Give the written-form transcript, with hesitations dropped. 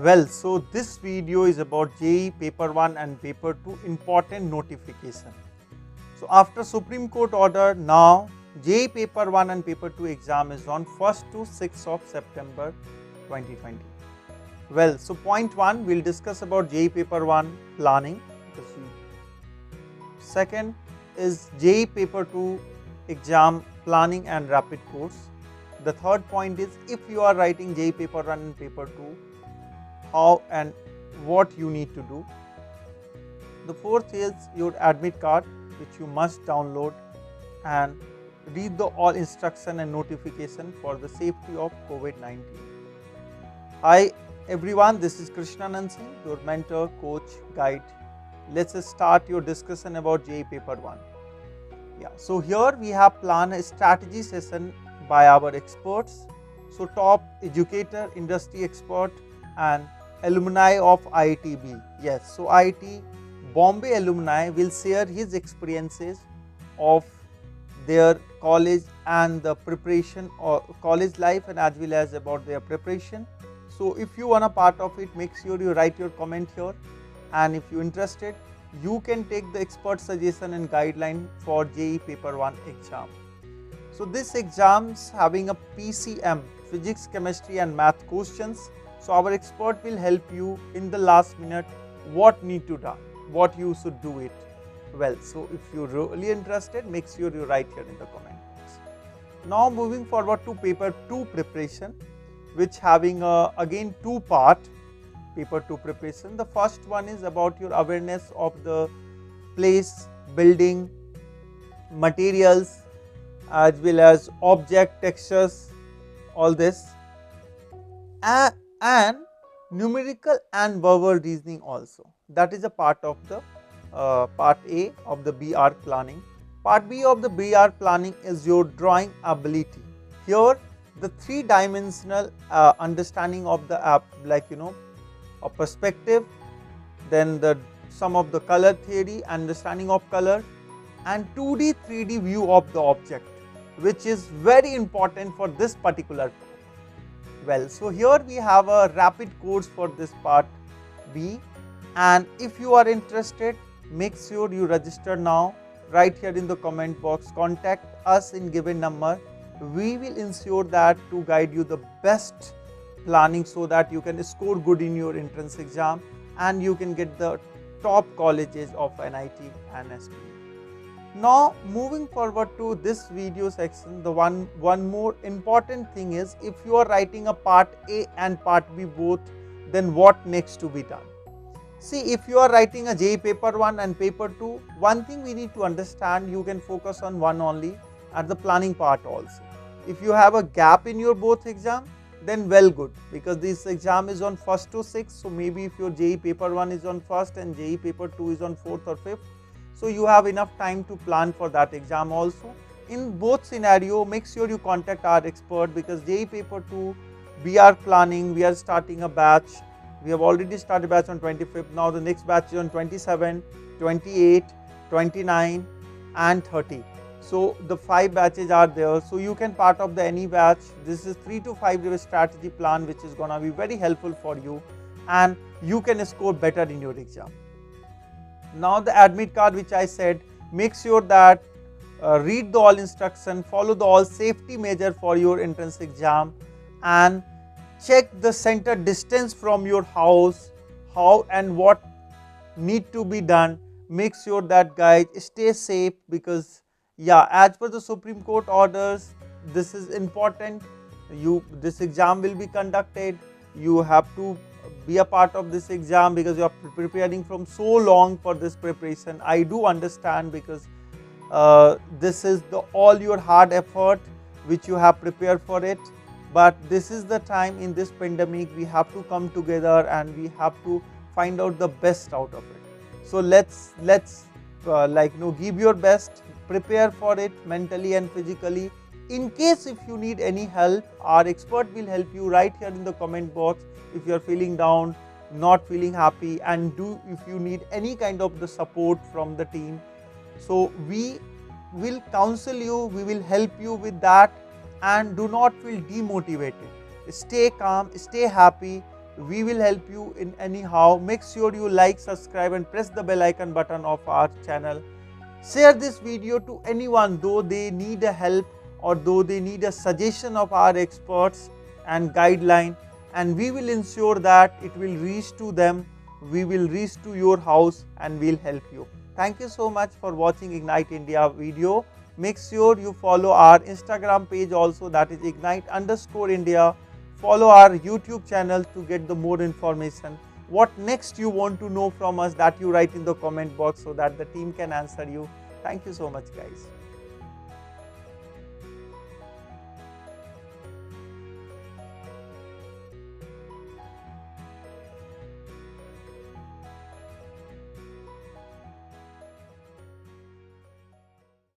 Well, so this video is about JEE paper 1 and paper 2 important notification. So after Supreme Court order, now JEE paper 1 and paper 2 exam is on 1st to 6th of September 2020. Well, so point 1, we'll discuss about JEE paper 1 planning. Second is JEE paper 2 exam planning and rapid course. The third point is, if you are writing JEE paper 1 and paper 2, how and what you need to do. The fourth is your admit card, which you must download and read the all instruction and notification for the safety of COVID-19. Hi everyone, this is Krishna Nand Singh, your mentor, coach, guide. Let's start your discussion about JEE paper 1. So here we have planned a strategy session by our experts. So top educator, industry expert and alumni of IIT-B. Yes, so IIT Bombay alumni will share his experiences of their college and the preparation or college life, and as well as about their preparation. So if you want a part of it, make sure you write your comment here, and if you're interested, you can take the expert suggestion and guideline for JEE paper 1 exam. So this exams having a PCM, physics, chemistry and math questions. So our expert will help you in the last minute what need to done, what you should do it. Well, so if you're really interested, make sure you write here in the comment box. Now moving forward to paper 2 preparation, which having again 2 part paper 2 preparation. The first one is about your awareness of the place, building, materials, as well as object, textures, all this, and numerical and verbal reasoning also. That is a part of the part A of the BR planning. Part B of the BR planning is your drawing ability. Here the 3-dimensional understanding of the app, like a perspective, then some of the color theory, understanding of color, and 2D 3D view of the object, which is very important for this particular part. Well, so here we have a rapid course for this part B, and if you are interested, make sure you register now. Right here in the comment box, contact us in given number. We will ensure that to guide you the best planning so that you can score good in your entrance exam and you can get the top colleges of NIT and SP. Now moving forward to this video section, the one more important thing is, if you are writing a part A and part B both, then what next to be done? See, if you are writing a JEE paper 1 and paper 2, one thing we need to understand, you can focus on one only at the planning part also. If you have a gap in your both exam, then well good, because this exam is on 1st to 6th, so maybe if your JEE paper 1 is on 1st and JEE paper 2 is on 4th or 5th, so you have enough time to plan for that exam also. In both scenario, make sure you contact our expert, because JEE paper 2 BR planning, we are starting a batch. We have already started batch on 25th. Now the next batch is on 27, 28, 29 and 30. So the 5 batches are there. So you can part of the any batch. This is 3 to 5 day strategy plan, which is gonna be very helpful for you, and you can score better in your exam. Now the admit card, which I said, make sure that read the all instruction, follow the all safety measure for your entrance exam, and check the center distance from your house, how and what need to be done. Make sure that guys stay safe, because as per the Supreme Court orders, this is important. This exam will be conducted. You have to be a part of this exam because you are preparing from so long for this preparation. I do understand, because this is all your hard effort which you have prepared for it. But this is the time in this pandemic we have to come together and we have to find out the best out of it. So let's give your best, prepare for it mentally and physically. In case if you need any help, our expert will help you right here in the comment box. If you are feeling down, not feeling happy, and if you need any kind of the support from the team, so we will counsel you, we will help you with that. And do not feel demotivated. Stay calm, stay happy, we will help you in anyhow. Make sure you like, subscribe and press the bell icon button of our channel. Share this video to anyone though they need a help or though they need a suggestion of our experts and guideline, and we will ensure that it will reach to them, we will reach to your house and we'll help you. Thank you so much for watching Ignite India video. Make sure you follow our Instagram page also, that is ignite_India. Follow our YouTube channel to get the more information. What next you want to know from us, that you write in the comment box so that the team can answer you. Thank you so much guys.